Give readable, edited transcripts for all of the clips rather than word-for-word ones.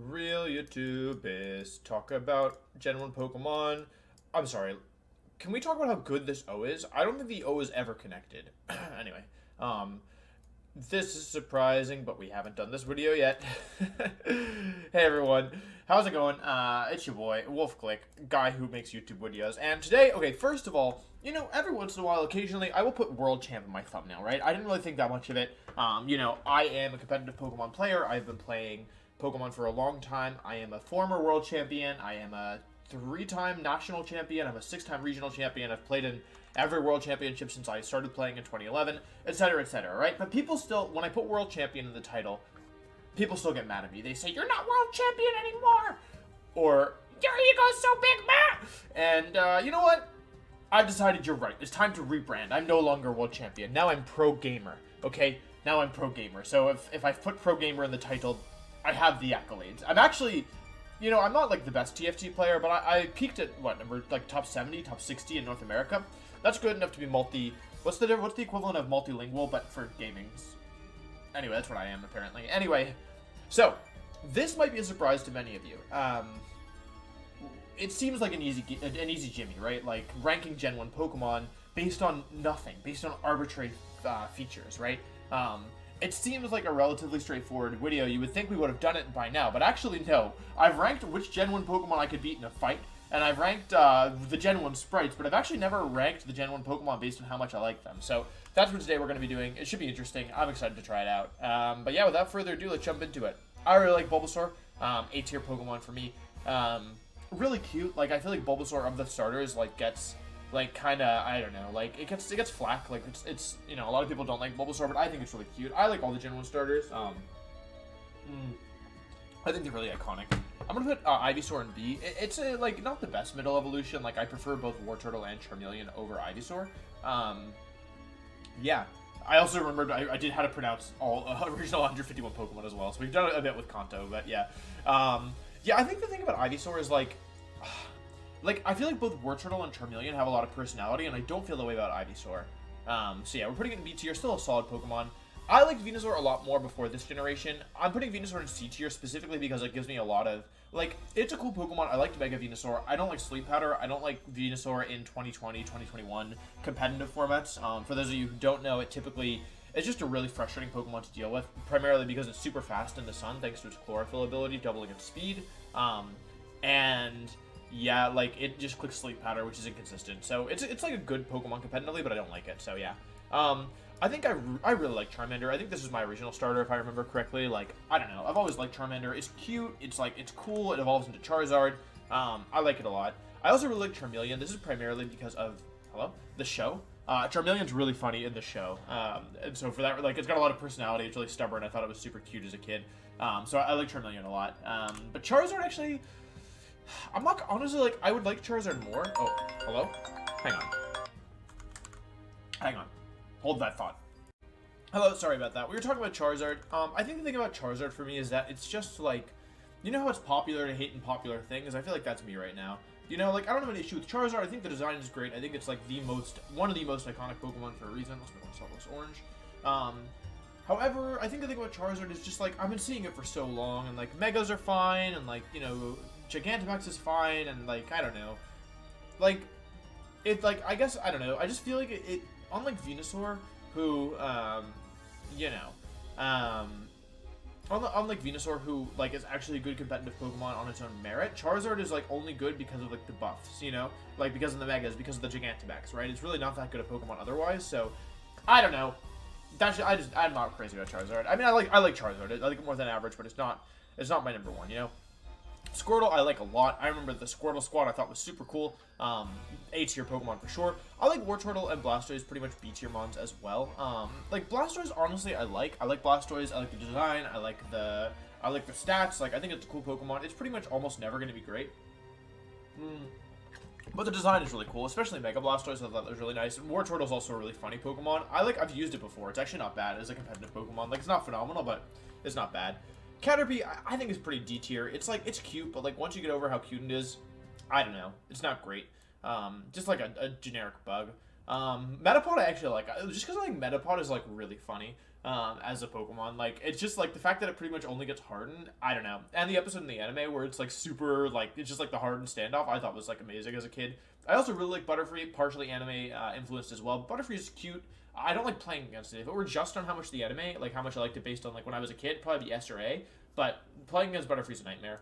Real YouTubers talk about Gen 1 Pokemon. I'm sorry. Can we talk about how good this O is? I don't think the O is ever connected. Anyway, this is surprising, but we haven't done this video yet. Hey everyone, how's it going? It's your boy, WolfClick, guy who makes YouTube videos. And today, okay, first of all, you know, every once in a while, occasionally, I will put World Champ in my thumbnail, right? I didn't really think that much of it. You know, I am a competitive Pokemon player. I've been playing Pokemon for a long time. I am a former World Champion. I am a 3-time National Champion. I'm a 6-time Regional Champion. I've played in every World Championship since I started playing in 2011, etc., right? But people still, when I put World Champion in the title, people still get mad at me. They say, "You're not World Champion anymore!" Or, "Your ego's so big, man!" And, you know what? I've decided you're right. It's time to rebrand. I'm no longer World Champion. Now I'm Pro Gamer, okay? Now I'm Pro Gamer. So if I put Pro Gamer in the title, I have the accolades. I'm actually, you know, I'm not like the best TFT player, but I peaked at, what, number, like top 70, top 60 in North America. That's good enough to be what's the equivalent of multilingual, but for gaming? Anyway, that's what I am, apparently. Anyway, so, this might be a surprise to many of you. It seems like an easy Jimmy, right? Like, ranking Gen 1 Pokemon based on nothing, based on arbitrary features, right? It seems like a relatively straightforward video. You would think we would have done it by now, but actually, no. I've ranked which Gen 1 Pokemon I could beat in a fight, and I've ranked the Gen 1 sprites, but I've actually never ranked the Gen 1 Pokemon based on how much I like them. So that's what today we're going to be doing. It should be interesting. I'm excited to try it out. But yeah, without further ado, let's jump into it. I really like Bulbasaur. A-tier Pokemon for me. Really cute. Like, I feel like Bulbasaur of the starters, like, gets, like, kind of, I don't know, like, it gets flack. Like, it's, you know, a lot of people don't like Bulbasaur, but I think it's really cute. I like all the Gen 1 starters. I think they're really iconic. I'm gonna put Ivysaur in B. It's like not the best middle evolution. Like I prefer both Wartortle and Charmeleon over Ivysaur. Yeah. I also remembered I did how to pronounce all original 151 Pokemon as well. So we've done it a bit with Kanto, but yeah. Yeah, I think the thing about Ivysaur is like I feel like both Wartortle and Charmeleon have a lot of personality, and I don't feel the way about Ivysaur. So yeah, we're putting it in B tier. Still a solid Pokemon. I liked Venusaur a lot more before this generation. I'm putting Venusaur in C tier specifically because it gives me a lot of, like, it's a cool Pokemon. I liked Mega Venusaur. I don't like Sleep Powder. I don't like Venusaur in 2020, 2021 competitive formats. For those of you who don't know, it's just a really frustrating Pokemon to deal with, primarily because it's super fast in the sun thanks to its Chlorophyll ability, doubling its speed. And yeah, like, it just clicks Sleep Powder, which is inconsistent. So it's like a good Pokemon competitively, but I don't like it, so yeah. I think I really like Charmander. I think this is my original starter, if I remember correctly. Like, I don't know. I've always liked Charmander. It's cute. It's cool. It evolves into Charizard. I like it a lot. I also really like Charmeleon. This is primarily because of, the show. Charmeleon's really funny in the show. And so for that, like, it's got a lot of personality. It's really stubborn. I thought it was super cute as a kid. So I like Charmeleon a lot. But Charizard, actually, I'm not, honestly, like, I would like Charizard more. Oh, hello? Hang on. Hang on. Hold that thought. Hello, sorry about that. We were talking about Charizard. I think the thing about Charizard for me is that it's just like, you know how it's popular to hate in popular things? I feel like that's me right now. You know, like, I don't have an issue with Charizard. I think the design is great. I think it's like one of the most iconic Pokemon for a reason. Let's make myself this orange. However, I think the thing about Charizard is just like, I've been seeing it for so long, and like, Megas are fine, and like, you know, Gigantamax is fine, and like, I don't know. Like, it, like, I guess, I don't know. I just feel like it unlike Venusaur, who, you know, unlike Venusaur, who, like, is actually a good competitive Pokemon on its own merit, Charizard is, like, only good because of, like, the buffs, you know? Like, because of the Megas, because of the Gigantamax, right? It's really not that good a Pokemon otherwise, so, I don't know. I'm not crazy about Charizard. I mean, I like Charizard. I like it more than average, but it's not my number one, you know? Squirtle, I like a lot. I remember the Squirtle squad I thought was super cool. A-tier Pokemon for sure. I like Wartortle and Blastoise, pretty much B-tier mons as well. Like, Blastoise, honestly, I like Blastoise. I like the design. I like the stats. Like, I think it's a cool Pokemon. It's pretty much almost never going to be great. But the design is really cool, especially Mega Blastoise. I thought that was really nice. And Wartortle is also a really funny Pokemon. I've used it before. It's actually not bad as a competitive Pokemon. Like, it's not phenomenal, but it's not bad. Caterpie, I think is pretty D tier. It's like, it's cute, but like once you get over how cute it is, I don't know. It's not great. Just like a generic bug. Metapod I actually like, just because I think Metapod is like really funny. as a Pokemon. Like, it's just like the fact that it pretty much only gets hardened. I don't know. And the episode in the anime where it's like super like it's just like the hardened standoff, I thought was like amazing as a kid. I also really like Butterfree, partially anime influenced as well. Butterfree is cute. I don't like playing against it. If it were just on how much the anime, like how much I liked it based on like when I was a kid, probably be S or A. But playing against Butterfree is a nightmare.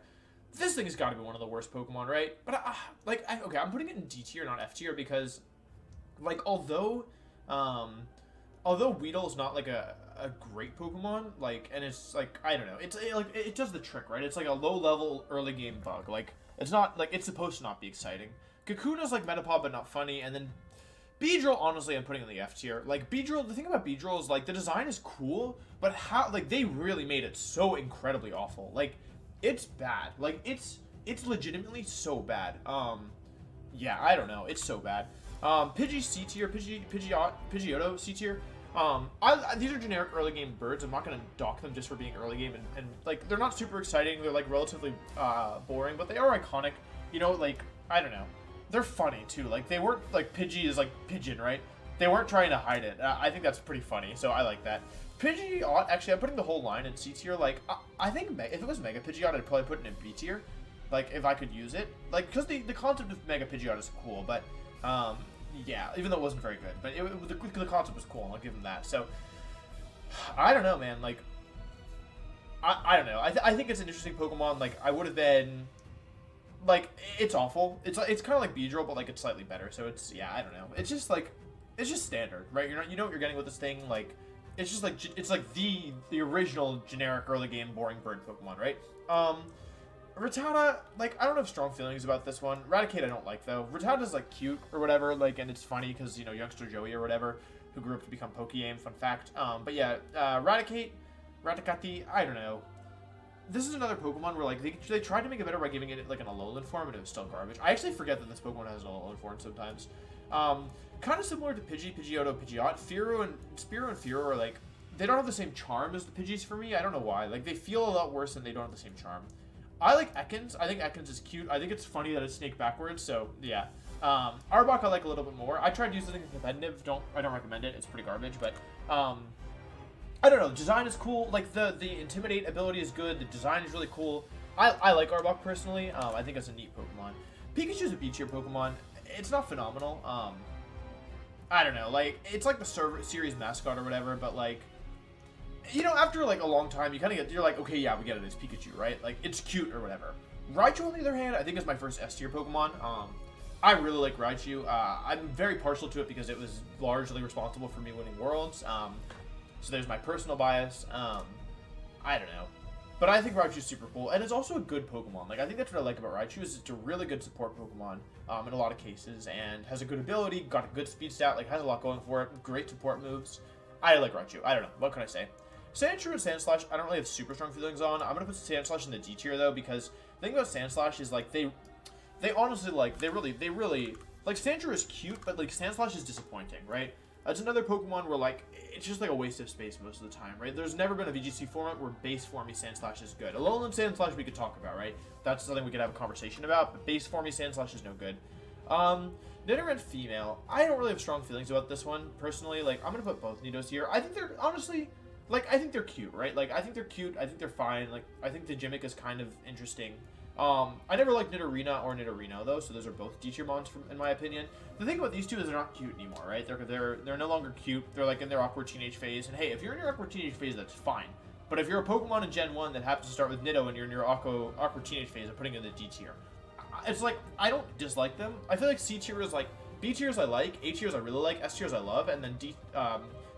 This thing has got to be one of the worst Pokemon, right? But okay, I'm putting it in D tier, not F tier, because like although Weedle is not like a great Pokemon, like, and it's like I don't know, it does the trick, right? It's like a low level early game bug. Like it's not like it's supposed to not be exciting. Kakuna's like Metapod but not funny, and then Beedrill, honestly, I'm putting in the F tier. Like, Beedrill, the thing about Beedrill is, like, the design is cool, but how, like, they really made it so incredibly awful. Like, it's bad. Like, it's legitimately so bad. Yeah, I don't know. It's so bad. Pidgey C tier, Pidgeotto C tier. These are generic early game birds. I'm not going to dock them just for being early game, and, like, they're not super exciting. They're, like, relatively, boring, but they are iconic. You know, like, I don't know. They're funny, too. Like, they weren't, like, Pidgey is, like, pigeon, right? They weren't trying to hide it. I think that's pretty funny, so I like that. Pidgeot, actually, I'm putting the whole line in C tier. Like, I think if it was Mega Pidgeot, I'd probably put it in B tier. Like, if I could use it. Like, because the concept of Mega Pidgeot is cool, but, yeah, even though it wasn't very good. But the concept was cool, and I'll give them that. So, I don't know, man. Like, I don't know. I think it's an interesting Pokemon. Like, I would have been... Like, it's awful. It's kind of like Beedrill, but, like, it's slightly better. So, it's, yeah, I don't know. It's just, like, it's just standard, right? You know what you're getting with this thing? Like, it's just, like, it's, like, the original generic early game boring bird Pokemon, right? Rattata, like, I don't have strong feelings about this one. Raticate I don't like, though. Rattata's, like, cute or whatever, like, and it's funny because, you know, youngster Joey or whatever, who grew up to become Pokeyame, fun fact. But, yeah, Ratakati, I don't know. This is another Pokemon where, like, they tried to make it better by giving it, like, an Alolan form, and it was still garbage. I actually forget that this Pokemon has an Alolan form sometimes. Kind of similar to Pidgeotto, Pidgeot. Spearow and Fearow are, like, they don't have the same charm as the Pidgeys for me. I don't know why. Like, they feel a lot worse and they don't have the same charm. I like Ekans. I think Ekans is cute. I think it's funny that it's snake backwards, so, yeah. Arbok I like a little bit more. I tried using it in competitive. I don't recommend it. It's pretty garbage, but, I don't know. The design is cool. Like, the Intimidate ability is good. The design is really cool. I like Arbok, personally. I think it's a neat Pokemon. Pikachu's a B-tier Pokemon. It's not phenomenal. I don't know. Like, it's like the series mascot or whatever, but, like, you know, after, like, a long time, you kind of get, you're like, okay, yeah, we get it. It's Pikachu, right? Like, it's cute or whatever. Raichu, on the other hand, I think is my first S-tier Pokemon. I really like Raichu. I'm very partial to it because it was largely responsible for me winning Worlds. So there's my personal bias. I don't know. But I think Raichu's super cool. And it's also a good Pokemon. Like, I think that's what I like about Raichu is it's a really good support Pokemon in a lot of cases. And has a good ability, got a good speed stat, like has a lot going for it. Great support moves. I like Raichu. I don't know. What can I say? Sandshrew and Sandslash, I don't really have super strong feelings on. I'm going to put Sandslash in the D tier, though, because the thing about Sandslash is, like, they honestly, like, they really, like, Sandshrew is cute, but, like, Sandslash is disappointing, right? That's another Pokemon where, like, it's just like a waste of space most of the time, right? There's never been a VGC format where base formy Sandslash is good. Alolan Sandslash we could talk about, right? That's something we could have a conversation about, but base formy Sandslash is no good. Nidoran female, I don't really have strong feelings about this one, personally. Like, I'm gonna put both Nidos here. I think they're, honestly, like, I think they're cute, right? Like, I think they're cute, I think they're fine. Like, I think the gimmick is kind of interesting. I never liked Nidorina or Nidorino, though, so those are both D-tier mons, in my opinion. The thing about these two is they're not cute anymore, right? They're no longer cute. They're, like, in their awkward teenage phase. And, hey, if you're in your awkward teenage phase, that's fine. But if you're a Pokemon in Gen 1 that happens to start with Nido and you're in your awkward teenage phase, I'm putting it in the D-tier. It's like, I don't dislike them. I feel like C-tier is, like, B-tiers I like, A-tiers I really like, S-tiers I love, and then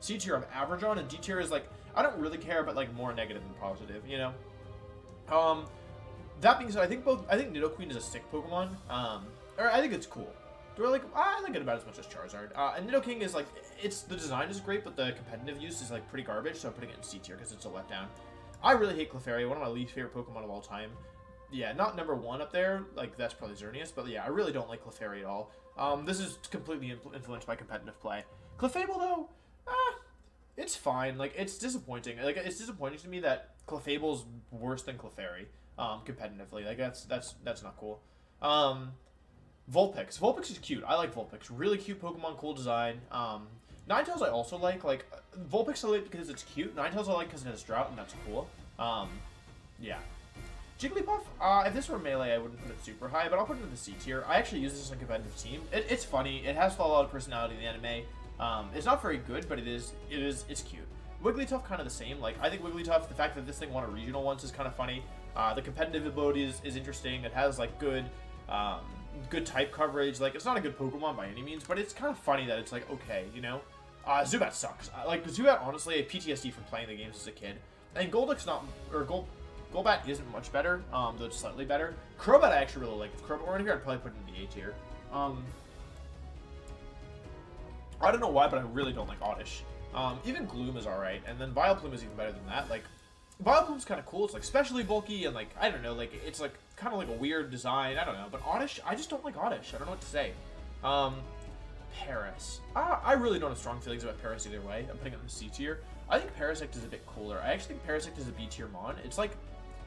C-tier I'm average on, and D-tier is, like, I don't really care, but, like, more negative than positive, you know? That being said, I think Nidoqueen is a sick Pokemon. Or I think it's cool. I like it about as much as Charizard. And Nidoking is like, the design is great, but the competitive use is like pretty garbage, so I'm putting it in C tier because it's a letdown. I really hate Clefairy, one of my least favorite Pokemon of all time. Yeah, not number one up there, like that's probably Xerneas, but yeah, I really don't like Clefairy at all. This is completely influenced by competitive play. Clefable though, it's fine. Like, it's disappointing. Like, it's disappointing to me that Clefable's worse than Clefairy. Competitively, like that's not cool. Vulpix is cute. I like Vulpix. Really cute Pokemon, cool design. Ninetales I also like. Vulpix I like because it's cute. Ninetales I like because it has Drought, and that's cool. Yeah. Jigglypuff, if this were Melee, I wouldn't put it super high, but I'll put it in the C tier. I actually use this as a competitive team. It's funny. It has a lot of personality in the anime. It's not very good, but it's cute. Wigglytuff, kind of the same. Like, I think Wigglytuff, the fact that this thing won a regional once is kind of funny. The competitive ability is interesting. It has, like, good type coverage. Like, it's not a good Pokemon by any means, but it's kind of funny that it's, like, okay, you know? Zubat sucks. Like, Zubat, honestly, I had PTSD from playing the games as a kid. And Golduck's not, or Golbat isn't much better, though it's slightly better. Crobat I actually really like. If Crobat were in here, I'd probably put it in the A tier. I don't know why, but I really don't like Oddish. Even Gloom is alright, and then Vileplume is even better than that. Like, Vileplume's kind of cool. It's, like, specially bulky, and, like, I don't know, like, it's, like, kind of like a weird design. I don't know. But Oddish, I just don't like Oddish. I don't know what to say. Paris. I really don't have strong feelings about Paris either way. I'm putting it in the C tier. I think Parasect is a bit cooler. I actually think Parasect is a B tier mon. It's like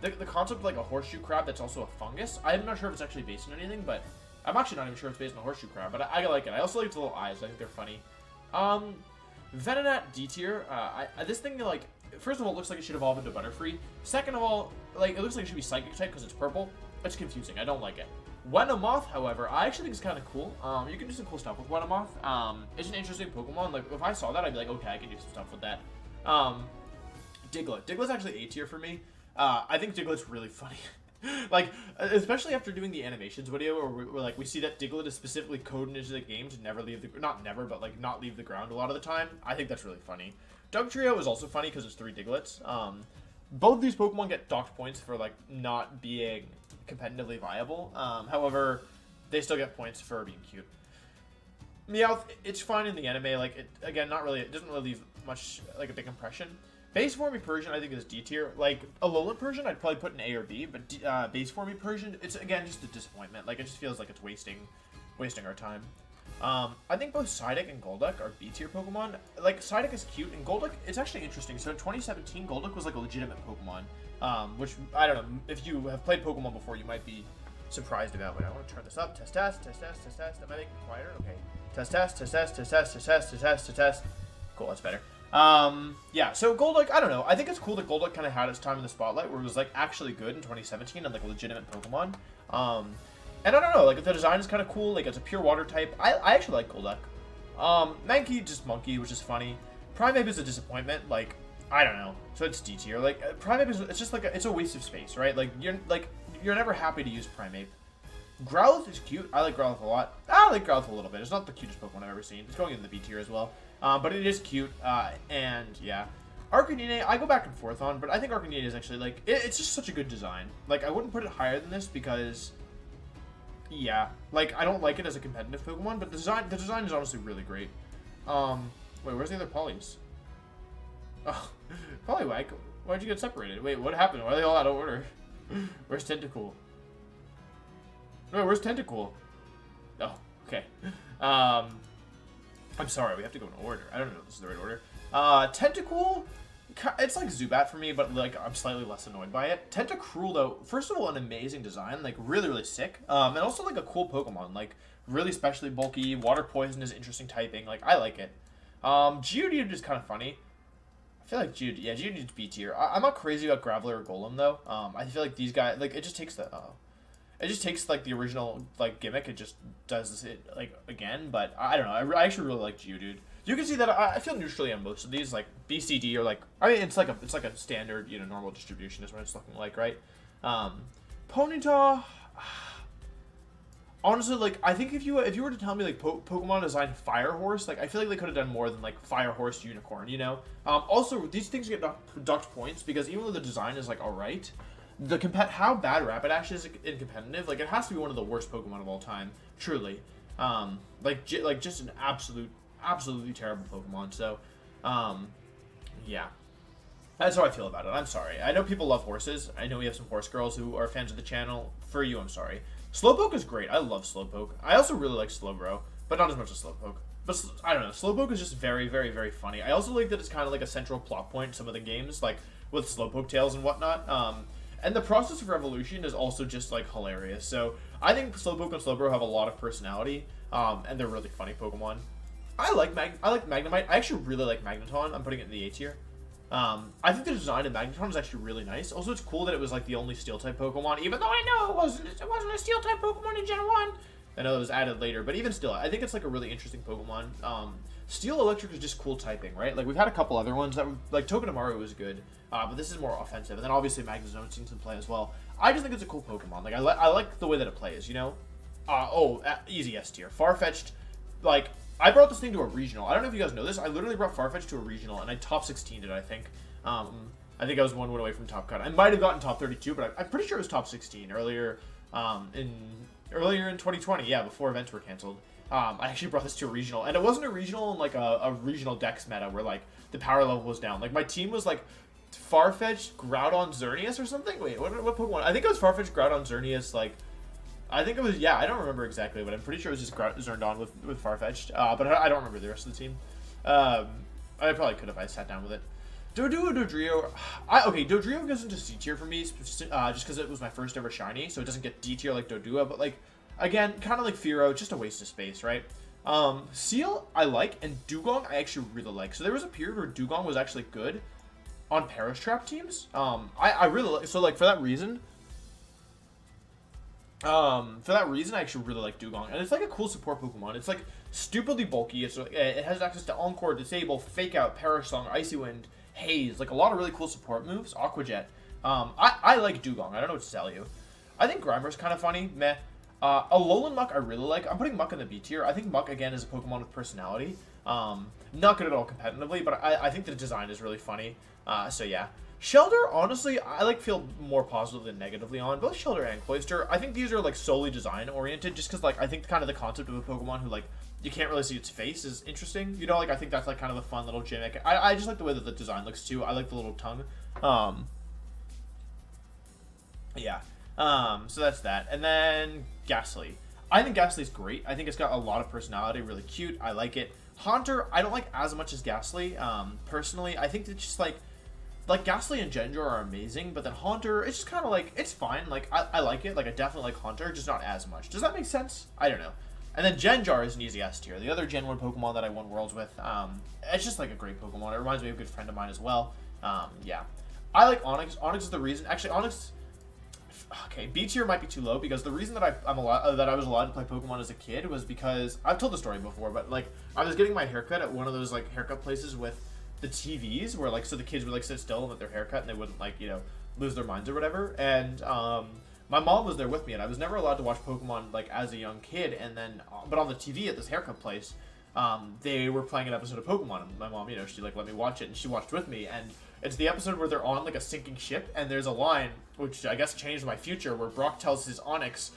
the concept of like a horseshoe crab that's also a fungus. I'm not sure if it's actually based on anything, but I'm actually not even sure if it's based on a horseshoe crab, but I like it. I also like its little eyes. I think they're funny. Venonat D tier. This thing, like, first of all, it looks like it should evolve into Butterfree. Second of all, like, it looks like it should be Psychic type because it's purple. It's confusing. I don't like it. Venomoth, however, I actually think it's kind of cool. You can do some cool stuff with Venomoth. It's an interesting Pokemon. Like, if I saw that, I'd be like, okay, I can do some stuff with that. Diglett. Diglett's actually A tier for me. I think Diglett's really funny. Like, especially after doing the animations video where we see that Diglett is specifically coded into the game to never leave the, not never, but like not leave the ground a lot of the time. I think that's really funny. Dugtrio is also funny because it's 3 Diglets. Both of these Pokemon get docked points for like not being competitively viable. However, they still get points for being cute. Meowth, it's fine in the anime. Like, it, again, not really, it doesn't really leave much, like, a big impression. Base Formy Persian, I think, is D tier. Like, Alolan Persian, I'd probably put in A or B, but Base Formy Persian, it's, again, just a disappointment. Like, it just feels like it's wasting our time. I think both Psyduck and Golduck are B tier Pokemon. Like, Psyduck is cute, and Golduck, it's actually interesting. So in 2017, Golduck was, like, a legitimate Pokemon, which, I don't know, if you have played Pokemon before, you might be surprised about. Wait, I want to turn this up. Test. Am I making it quieter? Okay. Test. Cool, that's better. Yeah, so Golduck, I don't know. I think it's cool that Golduck kind of had its time in the spotlight where it was, like, actually good in 2017 and, like, a legitimate Pokemon. And I don't know, like, the design is kind of cool. Like, it's a pure water type. I actually like Golduck. Mankey, just monkey, which is funny. Primeape is a disappointment. Like, I don't know. So it's D tier. Like, Primeape is, it's just like, it's a waste of space, right? Like, you're never happy to use Primeape. Growlithe is cute. I like Growlithe a lot. I like Growlithe a little bit. It's not the cutest Pokemon I've ever seen. It's going in the B tier as well. But it is cute. And yeah. Arcanine, I go back and forth on, but I think Arcanine is actually, like, it's just such a good design. Like, I wouldn't put it higher than this because, yeah. Like, I don't like it as a competitive Pokemon, but the design is honestly really great. Wait, where's the other Polys? Oh, Poliwag, why'd you get separated? Wait, what happened? Why are they all out of order? Where's Tentacool? Wait, where's Tentacool? Oh, okay. I'm sorry, we have to go in order. I don't know if this is the right order. Tentacool, it's like Zubat for me, but like I'm slightly less annoyed by it. Tentacruel, though, first of all, an amazing design, like really, really sick. And also like a cool Pokemon, like really specially bulky. Water Poison is interesting typing. Like, I like it. Geodude is kind of funny. I feel like Geodude's B tier. I'm not crazy about Graveler or Golem though. I feel like these guys, like, it just takes like the original like gimmick. It just does it like again. But I don't know. I actually really like Geodude. You can see that I feel neutrally on most of these. Like BCD or like, I mean, it's like a standard, you know, normal distribution is what it's looking like, right? Ponyta. Honestly, like, I think if you were to tell me, like, Pokemon designed Fire Horse, like, I feel like they could have done more than, like, Fire Horse Unicorn, you know? Also, these things get docked points, because even though the design is, like, alright, how bad Rapidash is in competitive, like, it has to be one of the worst Pokemon of all time, truly. Like, just an absolutely terrible Pokemon, so, yeah. That's how I feel about it. I'm sorry. I know people love horses. I know we have some horse girls who are fans of the channel. For you, I'm sorry. Slowpoke is great. I love Slowpoke. I also really like Slowbro, but not as much as Slowpoke. But I don't know. Slowpoke is just very, very, very funny. I also like that it's kind of like a central plot point in some of the games, like with Slowpoke tales and whatnot. And the process of evolution is also just like hilarious. So I think Slowpoke and Slowbro have a lot of personality, and they're really funny Pokemon. I like Magnemite. I actually really like Magneton. I'm putting it in the A tier. I think the design of Magneton is actually really nice. Also, it's cool that it was like the only Steel-type Pokemon, even though I know it wasn't a Steel-type Pokemon in Gen 1. I know it was added later, but even still, I think it's like a really interesting Pokemon. Steel Electric is just cool typing, right? Like, we've had a couple other ones that were, like, Togedemaru was good, but this is more offensive. And then obviously Magnezone seems to play as well. I just think it's a cool Pokemon. Like, I like the way that it plays, you know? Easy S tier. Farfetch'd, like, I brought this thing to a regional. I don't know if you guys know this. I literally brought Farfetch'd to a regional, and I top 16'd it, I think. I think I was one win away from top cut. I might have gotten top 32, but I'm pretty sure it was top 16 earlier in 2020. Yeah, before events were canceled. I actually brought this to a regional, and it wasn't a regional in like a regional Dex meta where like the power level was down. Like my team was like Farfetch'd, Groudon, Xerneas or something. Wait, what Pokemon? I think it was Farfetch'd, Groudon, Xerneas. Like I think it was, yeah. I don't remember exactly, but I'm pretty sure it was just Zerndon with Farfetch'd. But I don't remember the rest of the team. I probably could if I sat down with it. Dodrio. Dodrio goes into C tier for me, just because it was my first ever shiny, so it doesn't get D tier like Dodua, but like, again, kind of like Fearow, just a waste of space, right? Seal, I like, and Dugong, I actually really like. So there was a period where Dugong was actually good on Perish Trap teams. I really like, so like, for that reason, I actually really like Dugong, and it's like a cool support Pokemon. It's like stupidly bulky. It has access to Encore, Disable, Fake Out, Perish Song, Icy Wind, Haze, like a lot of really cool support moves. Aqua Jet. I like Dugong. I don't know what to tell you. I think Grimer's kind of funny. Meh. Alolan Muck I really like. I'm putting Muck in the B tier. I think Muck, again, is a Pokemon with personality. Not good at all competitively, but I think the design is really funny. So yeah. Shelter, honestly, I like feel more positive than negatively on. Both Shelter and Cloyster, I think these are like solely design oriented, just because like I think kind of the concept of a Pokemon who like you can't really see its face is interesting. You know, like I think that's like kind of a fun little gimmick. I just like the way that the design looks too. I like the little tongue. Yeah. So that's that. And then Ghastly. I think Ghastly's great. I think it's got a lot of personality, really cute. I like it. Haunter, I don't like as much as Ghastly. Personally, I think it's just like Ghastly and Gengar are amazing, but then Haunter, it's just kind of like, it's fine. Like, I like it. Like, I definitely like Haunter, just not as much. Does that make sense? I don't know. And then Gengar is an easy S tier. The other Gen 1 Pokemon that I won Worlds with, it's just like a great Pokemon. It reminds me of a good friend of mine as well. Yeah. I like Onix. Onix is the reason. Actually, Onix, okay, B tier might be too low because the reason that I was allowed to play Pokemon as a kid was because, I've told the story before, but like, I was getting my haircut at one of those like haircut places with the TVs where like, so the kids would like sit still and let their haircut and they wouldn't like, you know, lose their minds or whatever. And my mom was there with me and I was never allowed to watch Pokemon like as a young kid. And then, but on the TV at this haircut place, they were playing an episode of Pokemon and my mom, you know, she like let me watch it and she watched with me. And it's the episode where they're on like a sinking ship and there's a line, which I guess changed my future, where Brock tells his Onix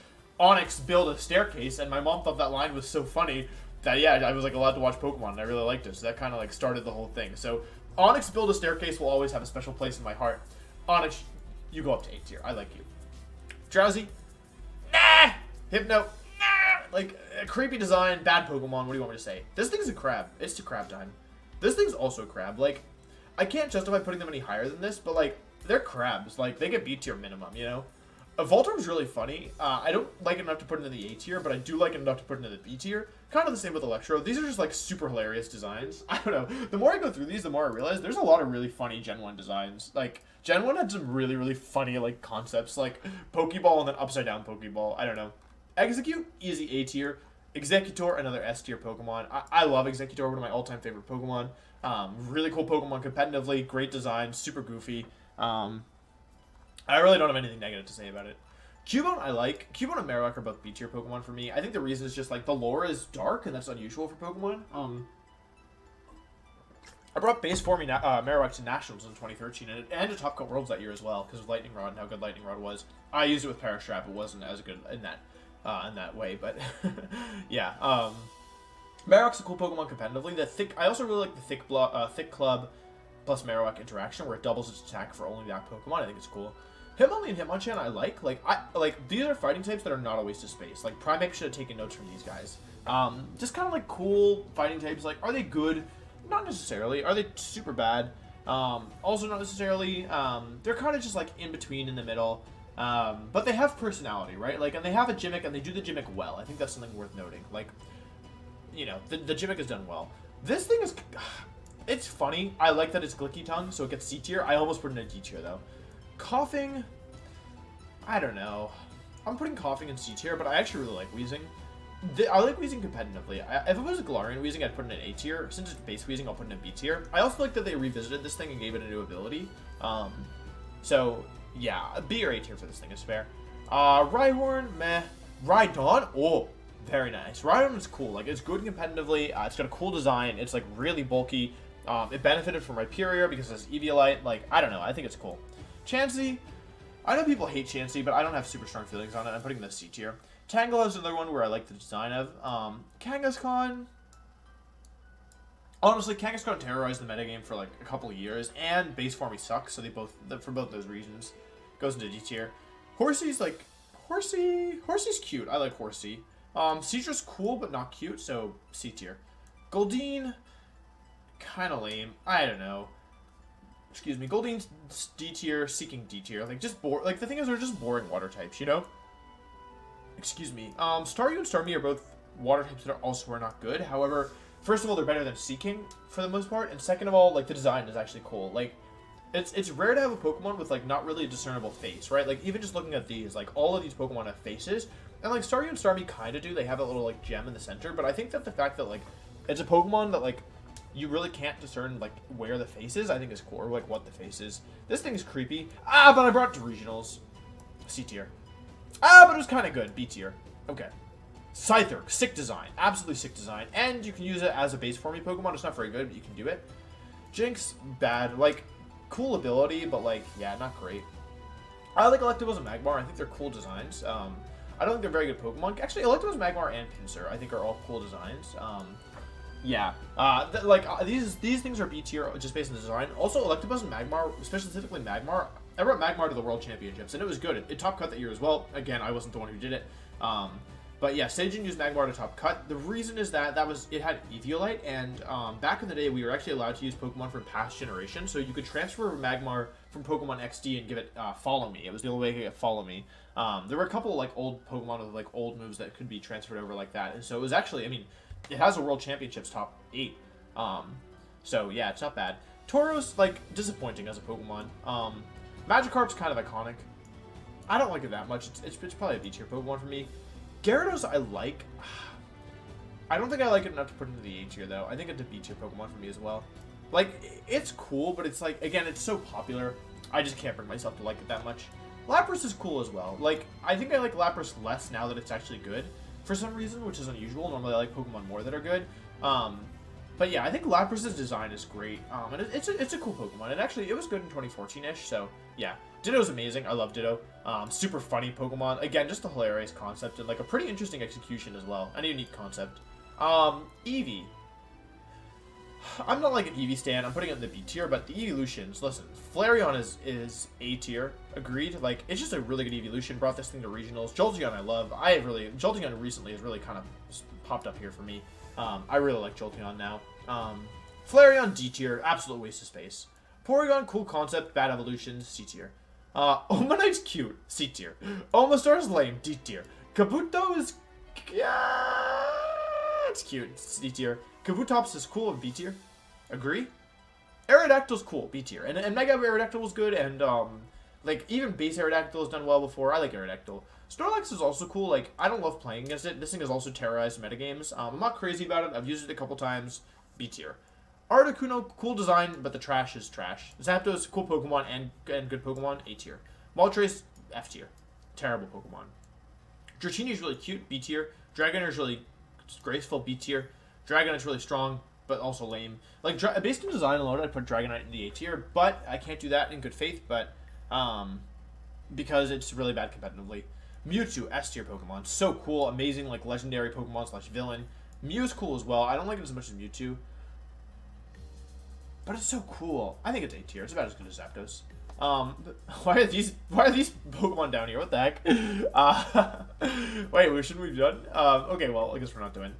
build a staircase, and my mom thought that line was so funny that, yeah, I was like allowed to watch Pokemon and I really liked it. So that kind of like started the whole thing. So Onix build a staircase will always have a special place in my heart. Onix, you go up to A tier. I like you. Drowsy? Nah! Hypno? Nah! Like, a creepy design, bad Pokemon, what do you want me to say? This thing's a crab. It's to crab time. This thing's also a crab. Like, I can't justify putting them any higher than this, but like, they're crabs. Like, they get B tier minimum, you know? Voltorm's really funny. I don't like it enough to put it in the A tier, but I do like it enough to put it in the B tier. Kind of the same with Electro. These are just like super hilarious designs. I don't know. The more I go through these, the more I realize there's a lot of really funny Gen 1 designs. Like, Gen 1 had some really, really funny like concepts, like Pokeball and then upside down Pokeball. I don't know. Execute, easy A tier. Executor, another S tier Pokemon. I love Executor, one of my all-time favorite Pokemon. Really cool Pokemon competitively, great design, super goofy. I really don't have anything negative to say about it. Cubone, I like. Cubone and Marowak are both B tier Pokemon for me. I think the reason is just like the lore is dark and that's unusual for Pokemon. I brought base form Marowak to Nationals in 2013 and to Top Cut Worlds that year as well because of Lightning Rod and how good Lightning Rod was. I used it with Perish Trap. It wasn't as good in that way, but yeah. Marowak's a cool Pokemon competitively. I also really like the Thick Club plus Marowak interaction where it doubles its attack for only that Pokemon. I think it's cool. Himalayan Hitmonchan I like. These are fighting types that are not a waste of space. Like, Primeape should have taken notes from these guys. Just kind of like cool fighting types. Like, are they good? Not necessarily. Are they super bad? Also not necessarily. They're kind of just like in between, in the middle. But they have personality, right? Like, and they have a gimmick and they do the gimmick well. I think that's something worth noting. Like, you know, the gimmick is done well. This thing is, it's funny. I like that it's Glicky Tongue, so it gets C tier. I almost put it in a D tier though. Coughing, I don't know. I'm putting Coughing in C tier, but I actually really like Wheezing. I like Wheezing competitively. If it was a Galarian Wheezing, I'd put it in A tier. Since it's base Wheezing, I'll put it in B tier. I also like that they revisited this thing and gave it a new ability. So, yeah, B or A tier for this thing is fair. Rhyhorn, meh. Rhydon, oh, very nice. Rhydon is cool. Like, it's good competitively. It's got a cool design. It's, like, really bulky. It benefited from Rhyperior because it's Eviolite. Like, I don't know. I think it's cool. Chansey, I know people hate Chansey, but I don't have super strong feelings on it. I'm putting the C tier. Tangela is another one where I like the design of. Kangaskhan. Honestly, Kangaskhan terrorized the metagame for like a couple of years, and base form he sucks, so for both those reasons, goes into D tier. Horsey's like, Horsey's cute. I like Horsey. Cedra's cool, but not cute, so C tier. Goldeen, kind of lame. I don't know. Excuse me. Goldeen's D tier, Seeking D tier. Like, just like, the thing is, they're just boring water types, you know? Excuse me. Staryu and Starmie are both water types that are not good. However, first of all, they're better than Seeking for the most part, and second of all, like, the design is actually cool. Like, it's rare to have a Pokemon with like not really a discernible face, right? Like, even just looking at these, like, all of these Pokemon have faces, and like Staryu and Starmie kind of do. They have a little like gem in the center, but I think that the fact that like it's a Pokemon that like you really can't discern like where the face is, I think is cool, or like what the face is. This thing is creepy. But I brought it to regionals. C tier. But it was kind of good. B tier. Okay. Scyther. Sick design. Absolutely sick design. And you can use it as a base formy Pokemon. It's not very good, but you can do it. Jinx. Bad. Like, cool ability, but like, yeah, not great. I like Electabuzz and Magmar. I think they're cool designs. I don't think they're very good Pokemon. Actually, Electabuzz, Magmar, and Pinsir, I think are all cool designs. Yeah. These things are B tier just based on the design. Also, Electabuzz and Magmar, specifically Magmar, I brought Magmar to the World Championships, and it was good. It top cut that year as well. Again, I wasn't the one who did it. But yeah, Seijin used Magmar to top cut. The reason is that it had Eviolite, and back in the day, we were actually allowed to use Pokemon from past generations, so you could transfer Magmar from Pokemon XD and give it Follow Me. It was the only way to get Follow Me. There were a couple like old Pokemon with like old moves that could be transferred over like that, and so it was actually, I mean, it has a World Championships top 8. So yeah, it's not bad. Tauros, like, disappointing as a Pokemon. Magikarp's kind of iconic. I don't like it that much. It's probably a B tier Pokemon for me. Gyarados I like. I don't think I like it enough to put into the A tier though. I think it's a B tier Pokemon for me as well. Like, it's cool, but it's like, again, it's so popular. I just can't bring myself to like it that much. Lapras is cool as well. Like, I think I like Lapras less now that it's actually good for some reason, which is unusual. Normally I like Pokemon more that are good. But yeah, I think Lapras' design is great. And it's a cool Pokemon. And actually, it was good in 2014-ish, so yeah. Ditto's amazing. I love Ditto. Super funny Pokemon. Again, just a hilarious concept and like a pretty interesting execution as well. And a unique concept. Eevee. I'm not like an Eevee stan. I'm putting it in the B tier, but the evolutions, listen, Flareon is A tier. Agreed. Like, it's just a really good evolution. Brought this thing to regionals. Jolteon I love. Jolteon recently has really kind of popped up here for me. I really like Jolteon now. Flareon D tier. Absolute waste of space. Porygon, cool concept. Bad evolution. C tier. Omanite's cute. C tier. Omastar's lame. D tier. Kabuto is... Yeah, it's cute. C tier. Kabutops is cool. B tier. Agree? Aerodactyl's cool. B tier. And Mega Aerodactyl was good. And, like, even base Aerodactyl has done well before. I like Aerodactyl. Snorlax is also cool. Like, I don't love playing against it. This thing has also terrorized metagames. I'm not crazy about it. I've used it a couple times. B tier. Articuno, cool design, but the trash is trash. Zapdos, cool Pokemon and good Pokemon. A tier. Moltres, F tier. Terrible Pokemon. Dratini is really cute. B tier. Dragonair is really graceful. B tier. Dragonite is really strong, but also lame. Like, based on design alone, I'd put Dragonite in the A tier, but I can't do that in good faith, but, because it's really bad competitively. Mewtwo, S tier Pokemon. So cool, amazing, like, legendary Pokemon / villain. Mew's cool as well. I don't like it as much as Mewtwo, but it's so cool. I think it's A tier. It's about as good as Zapdos. Why are these Pokemon down here? What the heck? Wait, shouldn't we be done? Okay, well, I guess we're not doing.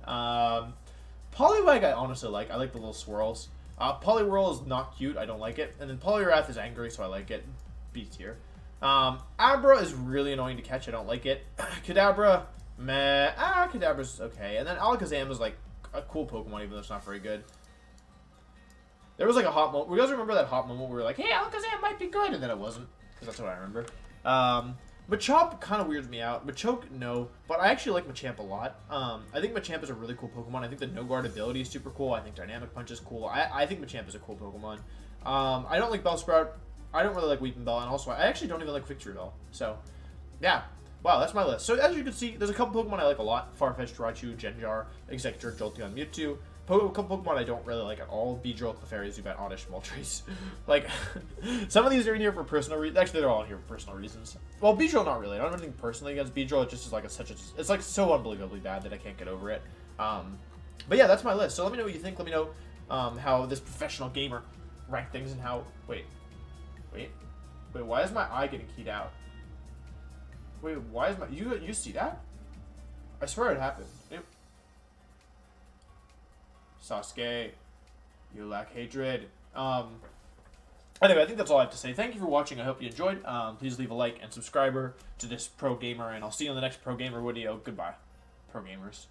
Poliwag I honestly like. I like the little swirls. Poliwhirl is not cute. I don't like it. And then Poliwrath is angry, so I like it. B tier. Abra is really annoying to catch. I don't like it. Kadabra, meh. Kadabra's okay. And then Alakazam is like a cool Pokemon, even though it's not very good. There was like a hot moment. You guys remember that hot moment where we were like, hey, Alakazam might be good, and then it wasn't, because that's what I remember. Machop kind of weirds me out. Machoke, no. But I actually like Machamp a lot. I think Machamp is a really cool Pokemon. I think the No-Guard ability is super cool. I think Dynamic Punch is cool. I think Machamp is a cool Pokemon. I don't like Bellsprout. I don't really like Weeping Bell. And also, I actually don't even like Victory Bell. So, yeah. Wow, that's my list. So, as you can see, there's a couple Pokemon I like a lot. Farfetch'd, Raichu, Genjar, Executor, Jolteon, Mewtwo. A couple Pokemon I don't really like at all. Beedrill, Clefairy, Zubat, Oddish, Moltres. Like, some of these are in here for personal reasons. Actually, they're all in here for personal reasons. Well, Beedrill, not really. I don't have anything personally against Beedrill. It just is like it's like so unbelievably bad that I can't get over it. But yeah, that's my list. So let me know what you think. Let me know how this professional gamer ranked things and how... Wait, why is my eye getting keyed out? Wait, why is my... You see that? I swear it happened. Sasuke, you lack hatred. Anyway, I think that's all I have to say. Thank you for watching. I hope you enjoyed. Please leave a like and subscriber to this pro gamer, and I'll see you in the next pro gamer video. Goodbye, pro gamers.